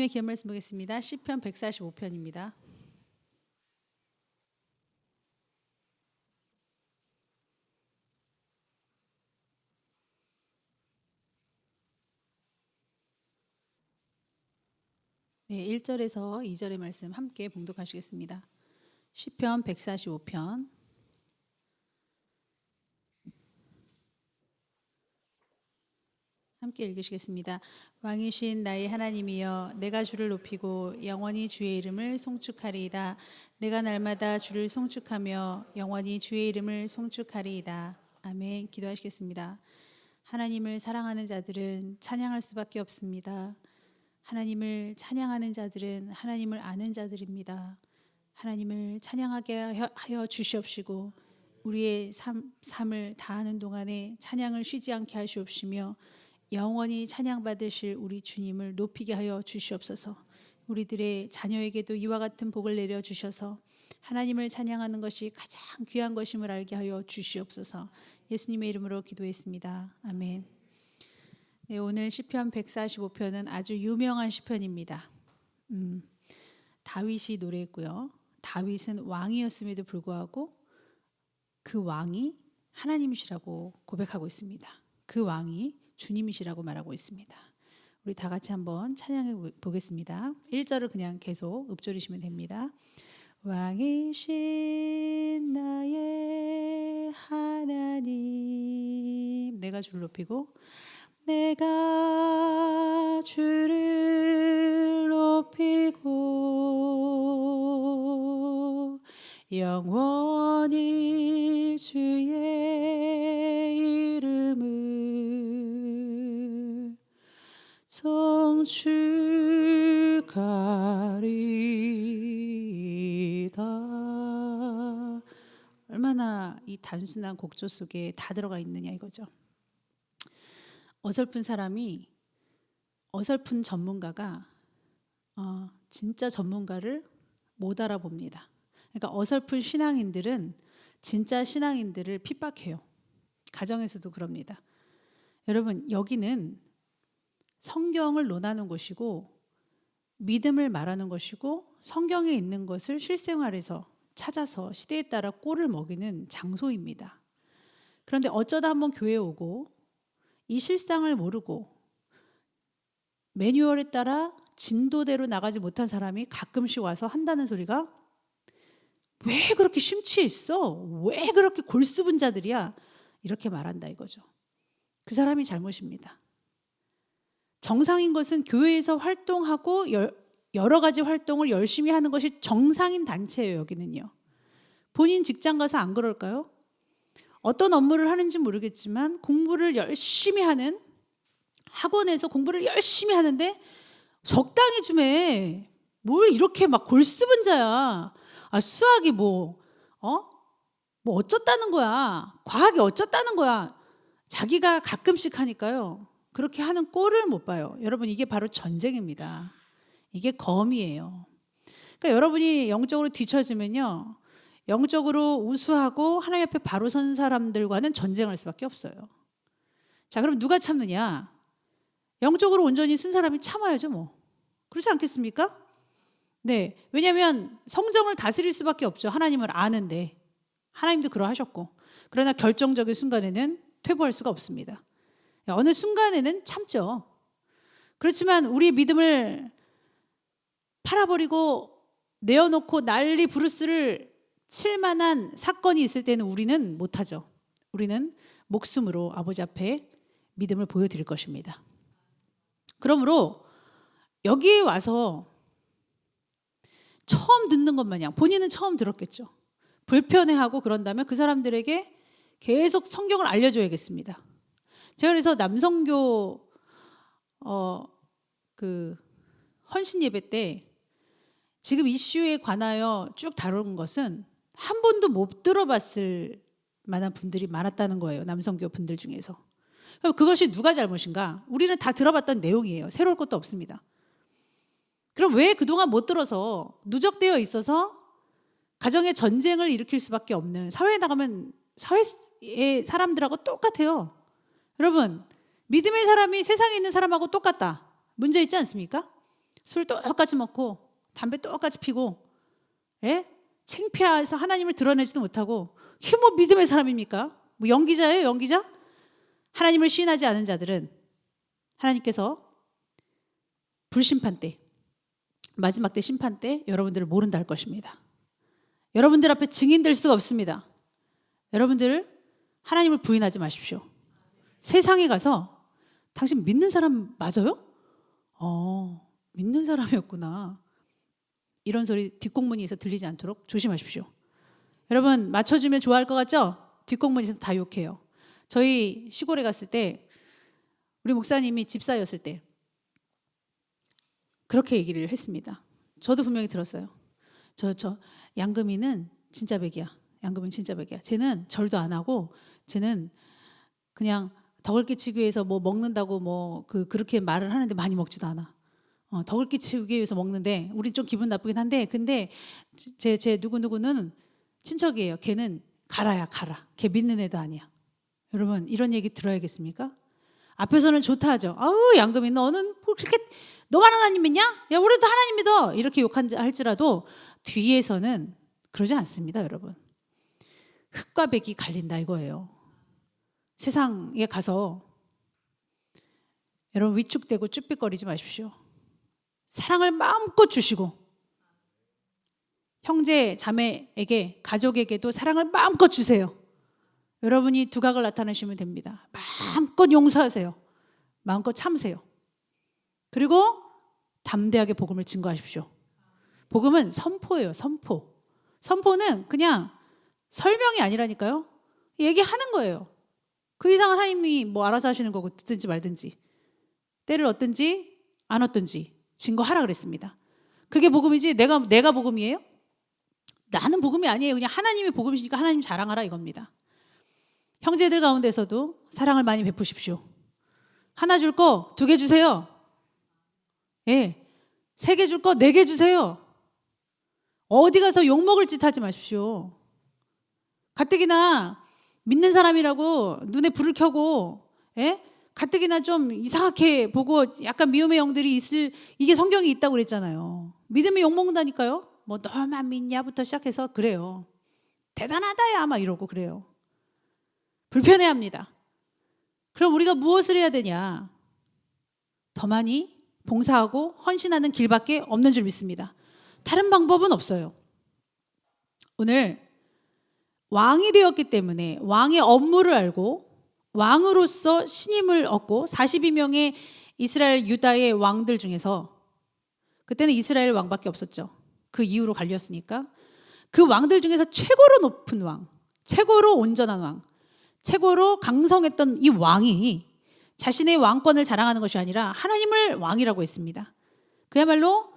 하나님의 귀한 말씀 보겠습니다. 시편 145편입니다. 네, 1절에서 2절의 말씀 함께 봉독하시겠습니다. 시편 145편. 함께 읽으시겠습니다. 왕이신 나의 하나님이여, 내가 주를 높이고 영원히 주의 이름을 송축하리이다. 내가 날마다 주를 송축하며 영원히 주의 이름을 송축하리이다. 아멘. 기도하시겠습니다. 하나님을 사랑하는 자들은 찬양할 수밖에 없습니다. 하나님을 찬양하는 자들은 하나님을 아는 자들입니다. 하나님을 찬양하게 하여 주시옵시고 우리의 삶을 다하는 동안에 찬양을 쉬지 않게 하시옵시며 영원히 찬양받으실 우리 주님을 높이게 하여 주시옵소서. 우리들의 자녀에게도 이와 같은 복을 내려주셔서 하나님을 찬양하는 것이 가장 귀한 것임을 알게 하여 주시옵소서. 예수님의 이름으로 기도했습니다. 아멘. 네, 오늘 시편 145편은 아주 유명한 시편입니다. 다윗이 노래했고요. 다윗은 왕이었음에도 불구하고 그 왕이 하나님이시라고 고백하고 있습니다. 그 왕이 주님이시라고 말하고 있습니다. 우리 다 같이 한번 찬양해 보겠습니다. 1절을 그냥 계속 읊조리시면 됩니다. 왕이신 나의 하나님, 내가 주를 높이고 내가 주를 높이고 영원히 주의 이름을 송축하리이다. 얼마나 이 단순한 곡조 속에 다 들어가 있느냐 이거죠. 어설픈 전문가가 진짜 전문가를 못 알아봅니다. 그러니까 어설픈 신앙인들은 진짜 신앙인들을 핍박해요. 가정에서도 그럽니다. 여러분, 여기는 성경을 논하는 곳이고 믿음을 말하는 것이고 성경에 있는 것을 실생활에서 찾아서 시대에 따라 꼴을 먹이는 장소입니다. 그런데 어쩌다 한번 교회에 오고 이 실상을 모르고 매뉴얼에 따라 진도대로 나가지 못한 사람이 가끔씩 와서 한다는 소리가 왜 그렇게 심취해 있어? 왜 그렇게 골수분자들이야? 이렇게 말한다 이거죠. 그 사람이 잘못입니다. 정상인 것은 교회에서 활동하고 여러 가지 활동을 열심히 하는 것이 정상인 단체예요. 여기는요. 본인 직장 가서 안 그럴까요? 어떤 업무를 하는지 모르겠지만 공부를 열심히 하는, 학원에서 공부를 열심히 하는데 적당히 좀 해. 뭘 이렇게 막 골수분자야. 수학이 뭐 어쩌다는 거야. 과학이 어쩌다는 거야. 자기가 가끔씩 하니까요. 그렇게 하는 꼴을 못 봐요. 여러분, 이게 바로 전쟁입니다. 이게 검이에요. 그러니까 여러분이 영적으로 뒤처지면요. 영적으로 우수하고 하나님 앞에 바로 선 사람들과는 전쟁할 수밖에 없어요. 자, 그럼 누가 참느냐? 영적으로 온전히 쓴 사람이 참아야죠, 뭐. 그렇지 않겠습니까? 네, 왜냐하면 성정을 다스릴 수밖에 없죠. 하나님을 아는데. 하나님도 그러하셨고. 그러나 결정적인 순간에는 퇴보할 수가 없습니다. 어느 순간에는 참죠. 그렇지만 우리의 믿음을 팔아버리고 내어놓고 난리 부르스를 칠 만한 사건이 있을 때는 우리는 못하죠. 우리는 목숨으로 아버지 앞에 믿음을 보여드릴 것입니다. 그러므로 여기에 와서 처음 듣는 것 마냥 본인은 처음 들었겠죠. 불편해하고 그런다면 그 사람들에게 계속 성경을 알려줘야겠습니다. 제가 그래서 남성교 그 헌신 예배 때 지금 이슈에 관하여 쭉 다룬 것은 한 번도 못 들어봤을 만한 분들이 많았다는 거예요. 남성교 분들 중에서. 그럼 그것이 누가 잘못인가? 우리는 다 들어봤던 내용이에요. 새로울 것도 없습니다. 그럼 왜 그동안 못 들어서 누적되어 있어서 가정의 전쟁을 일으킬 수밖에 없는, 사회에 나가면 사회의 사람들하고 똑같아요. 여러분, 믿음의 사람이 세상에 있는 사람하고 똑같다. 문제 있지 않습니까? 술 똑같이 먹고 담배 똑같이 피고, 예? 창피해서 하나님을 드러내지도 못하고, 이게 뭐 믿음의 사람입니까? 뭐 연기자예요, 연기자? 하나님을 시인하지 않은 자들은 하나님께서 불심판 때, 마지막 때 심판 때 여러분들을 모른다 할 것입니다. 여러분들 앞에 증인될 수가 없습니다. 여러분들 하나님을 부인하지 마십시오. 세상에 가서 당신 믿는 사람 맞아요? 믿는 사람이었구나. 이런 소리 뒷공문에서 들리지 않도록 조심하십시오. 여러분 맞춰주면 좋아할 것 같죠? 뒷공문에서 다 욕해요. 저희 시골에 갔을 때 우리 목사님이 집사였을 때 그렇게 얘기를 했습니다. 저도 분명히 들었어요. 저 양금이는 진짜 백이야. 양금이는 진짜 백이야. 쟤는 절도 안 하고 쟤는 그냥 덕을 끼치기 위해서 뭐 먹는다고 뭐 그렇게 말을 하는데 많이 먹지도 않아. 덕을 끼치기 위해서 먹는데 우리 좀 기분 나쁘긴 한데 근데 제 누구누구는 친척이에요. 걔는 가라야 가라. 걔 믿는 애도 아니야. 여러분 이런 얘기 들어야겠습니까? 앞에서는 좋다 하죠. 아우 양금이 너는 뭐 그렇게 너만 하나님 믿냐? 야 우리도 하나님 믿어. 이렇게 욕할지라도 뒤에서는 그러지 않습니다. 여러분. 흙과 백이 갈린다 이거예요. 세상에 가서 여러분 위축되고 쭈삣거리지 마십시오. 사랑을 마음껏 주시고 형제 자매에게 가족에게도 사랑을 마음껏 주세요. 여러분이 두각을 나타내시면 됩니다. 마음껏 용서하세요. 마음껏 참으세요. 그리고 담대하게 복음을 증거하십시오. 복음은 선포예요. 선포. 선포는 그냥 설명이 아니라니까요. 얘기하는 거예요. 그 이상은 하나님이 뭐 알아서 하시는 거고 듣든지 말든지 때를 얻든지 안 얻든지 증거하라 그랬습니다. 그게 복음이지 내가 복음이에요? 나는 복음이 아니에요. 그냥 하나님이 복음이시니까 하나님 자랑하라 이겁니다. 형제들 가운데서도 사랑을 많이 베푸십시오. 하나 줄 거 2개 주세요. 예, 3개 줄 거 4개 주세요. 어디 가서 욕먹을 짓 하지 마십시오. 가뜩이나 믿는 사람이라고 눈에 불을 켜고 예? 가뜩이나 좀 이상하게 보고 약간 미움의 영들이 있을 이게 성경이 있다고 그랬잖아요. 믿음이 욕먹는다니까요. 뭐 너만 믿냐부터 시작해서 그래요. 대단하다야 막 이러고 그래요. 불편해합니다. 그럼 우리가 무엇을 해야 되냐? 더 많이 봉사하고 헌신하는 길밖에 없는 줄 믿습니다. 다른 방법은 없어요. 오늘 왕이 되었기 때문에 왕의 업무를 알고 왕으로서 신임을 얻고 42명의 이스라엘 유다의 왕들 중에서 그때는 이스라엘 왕밖에 없었죠. 그 이후로 갈렸으니까 그 왕들 중에서 최고로 높은 왕, 최고로 온전한 왕, 최고로 강성했던 이 왕이 자신의 왕권을 자랑하는 것이 아니라 하나님을 왕이라고 했습니다. 그야말로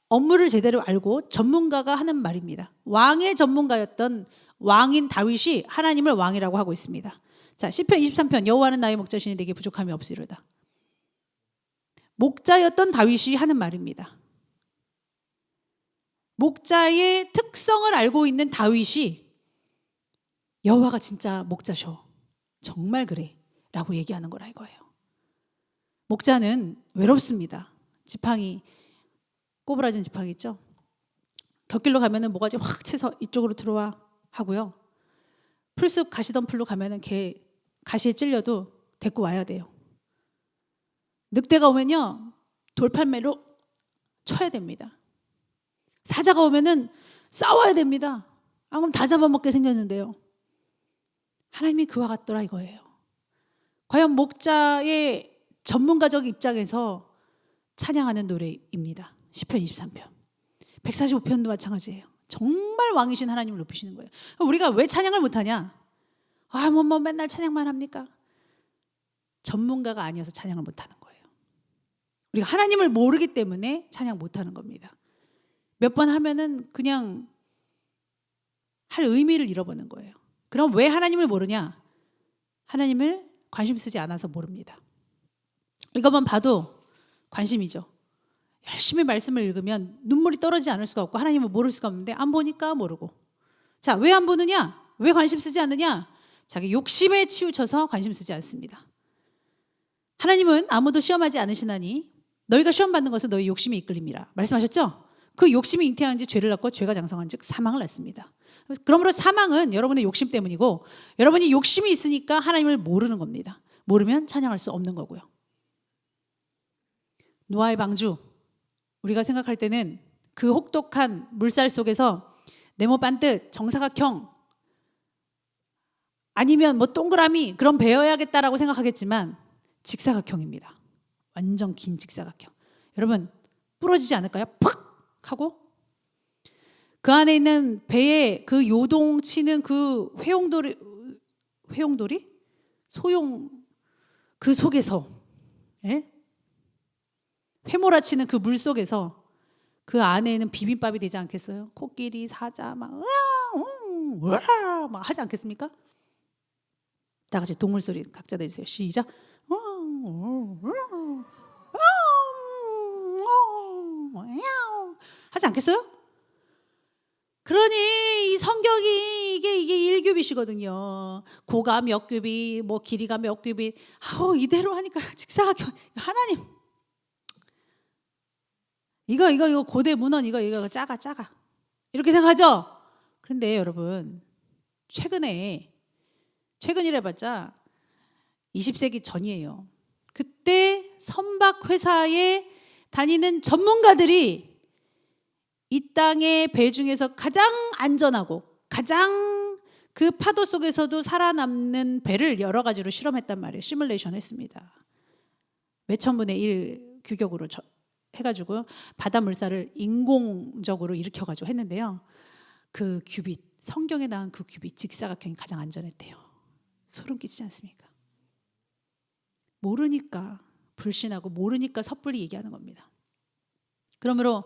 업무를 제대로 알고 전문가가 하는 말입니다. 왕의 전문가였던 왕인 다윗이 하나님을 왕이라고 하고 있습니다. 자, 시편 23편 여호와는 나의 목자시니 내게 부족함이 없으리로다. 목자였던 다윗이 하는 말입니다. 목자의 특성을 알고 있는 다윗이 여호와가 진짜 목자셔. 정말 그래. 라고 얘기하는 거라 이거예요. 목자는 외롭습니다. 지팡이, 꼬부라진 지팡이 있죠? 곁길로 가면은 모가지 확 채서 이쪽으로 들어와 하고요. 풀숲 가시덤불로 가면은 개 가시에 찔려도 데리고 와야 돼요. 늑대가 오면요 돌팔매로 쳐야 됩니다. 사자가 오면은 싸워야 됩니다. 안 그럼 다 잡아먹게 생겼는데요. 하나님이 그와 같더라 이거예요. 과연 목자의 전문가적 입장에서 찬양하는 노래입니다. 시편 23편 145편도 마찬가지예요. 정말 왕이신 하나님을 높이시는 거예요. 우리가 왜 찬양을 못하냐? 뭐 맨날 찬양만 합니까? 전문가가 아니어서 찬양을 못하는 거예요. 우리가 하나님을 모르기 때문에 찬양 못하는 겁니다. 몇 번 하면은 그냥 할 의미를 잃어버리는 거예요. 그럼 왜 하나님을 모르냐? 하나님을 관심 쓰지 않아서 모릅니다. 이것만 봐도 관심이죠. 열심히 말씀을 읽으면 눈물이 떨어지지 않을 수가 없고 하나님을 모를 수가 없는데 안 보니까 모르고. 자, 왜 안 보느냐? 왜 관심 쓰지 않느냐? 자기 욕심에 치우쳐서 관심 쓰지 않습니다. 하나님은 아무도 시험하지 않으시나니 너희가 시험 받는 것은 너희 욕심이 이끌림이라 말씀하셨죠? 그 욕심이 잉태한 지 죄를 낳고 죄가 장성한 즉 사망을 낳습니다. 그러므로 사망은 여러분의 욕심 때문이고 여러분이 욕심이 있으니까 하나님을 모르는 겁니다. 모르면 찬양할 수 없는 거고요. 노아의 방주, 우리가 생각할 때는 그 혹독한 물살 속에서 네모 반듯 정사각형 아니면 뭐 동그라미 그런 배워야겠다라고 생각하겠지만 직사각형입니다. 완전 긴 직사각형. 여러분 부러지지 않을까요? 팍 하고 그 안에 있는 배에 그 요동치는 그 회용돌이 소용 그 속에서 회몰아치는 그 물 속에서 그 안에는 비빔밥이 되지 않겠어요? 코끼리, 사자 막 하지 않겠습니까? 다 같이 동물 소리 각자 내주세요. 시작. 하지 않겠어요? 그러니 이 성경이 이게 1규빗이거든요. 고가 몇 규빗, 뭐 길이가 몇 규빗. 이대로 하니까 직사각형. 하나님. 이거 고대 문헌 이거 작아. 이렇게 생각하죠? 그런데 여러분 최근이래봤자 20세기 전이에요. 그때 선박 회사에 다니는 전문가들이 이 땅의 배 중에서 가장 안전하고 가장 그 파도 속에서도 살아남는 배를 여러 가지로 실험했단 말이에요. 시뮬레이션 했습니다. 몇천분의 1 규격으로 해가지고 바다 물살을 인공적으로 일으켜가지고 했는데요. 그 규빗, 성경에 나온 그 규빗 직사각형이 가장 안전했대요. 소름 끼치지 않습니까? 모르니까 불신하고 모르니까 섣불리 얘기하는 겁니다. 그러므로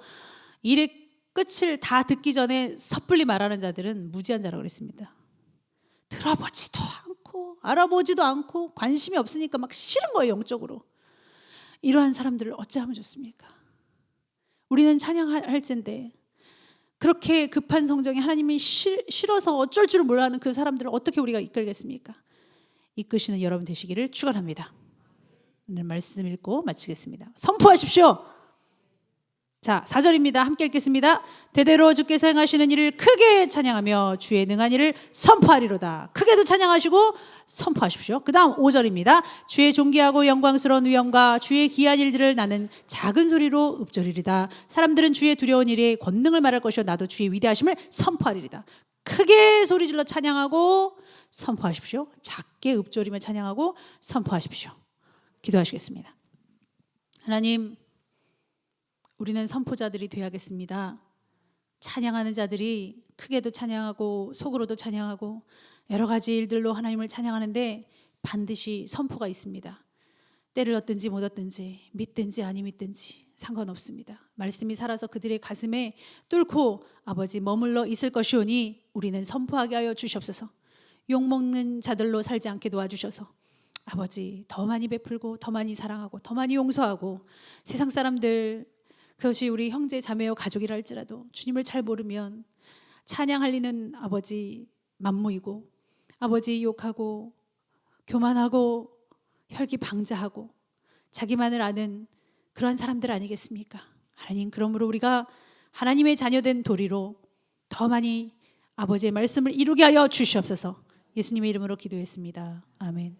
일의 끝을 다 듣기 전에 섣불리 말하는 자들은 무지한 자라고 그랬습니다. 들어보지도 않고 알아보지도 않고 관심이 없으니까 막 싫은 거예요. 영적으로. 이러한 사람들을 어찌하면 좋습니까? 우리는 찬양할 텐데 그렇게 급한 성정에 하나님이 싫어서 어쩔 줄 몰라하는 그 사람들을 어떻게 우리가 이끌겠습니까? 이끄시는 여러분 되시기를 축원합니다. 오늘 말씀 읽고 마치겠습니다. 선포하십시오. 자, 4절입니다. 함께 읽겠습니다. 대대로 주께서 행하시는 일을 크게 찬양하며 주의 능한 일을 선포하리로다. 크게도 찬양하시고 선포하십시오. 그 다음 5절입니다. 주의 존귀하고 영광스러운 위엄과 주의 기한 일들을 나는 작은 소리로 읊조리리다. 사람들은 주의 두려운 일에 권능을 말할 것이요 나도 주의 위대하심을 선포하리리다. 크게 소리질러 찬양하고 선포하십시오. 작게 읊조리며 찬양하고 선포하십시오. 기도하시겠습니다. 하나님, 우리는 선포자들이 되어야겠습니다. 찬양하는 자들이 크게도 찬양하고 속으로도 찬양하고 여러 가지 일들로 하나님을 찬양하는데 반드시 선포가 있습니다. 때를 얻든지 못 얻든지 믿든지 아니 믿든지 상관없습니다. 말씀이 살아서 그들의 가슴에 뚫고 아버지 머물러 있을 것이오니 우리는 선포하게 하여 주시옵소서. 욕먹는 자들로 살지 않게 도와주셔서 아버지 더 많이 베풀고 더 많이 사랑하고 더 많이 용서하고 세상 사람들 그것이 우리 형제 자매요 가족이라 할지라도 주님을 잘 모르면 찬양할 리는 아버지 만무이고 아버지 욕하고 교만하고 혈기방자하고 자기만을 아는 그런 사람들 아니겠습니까? 하나님, 그러므로 우리가 하나님의 자녀된 도리로 더 많이 아버지의 말씀을 이루게 하여 주시옵소서. 예수님의 이름으로 기도했습니다. 아멘.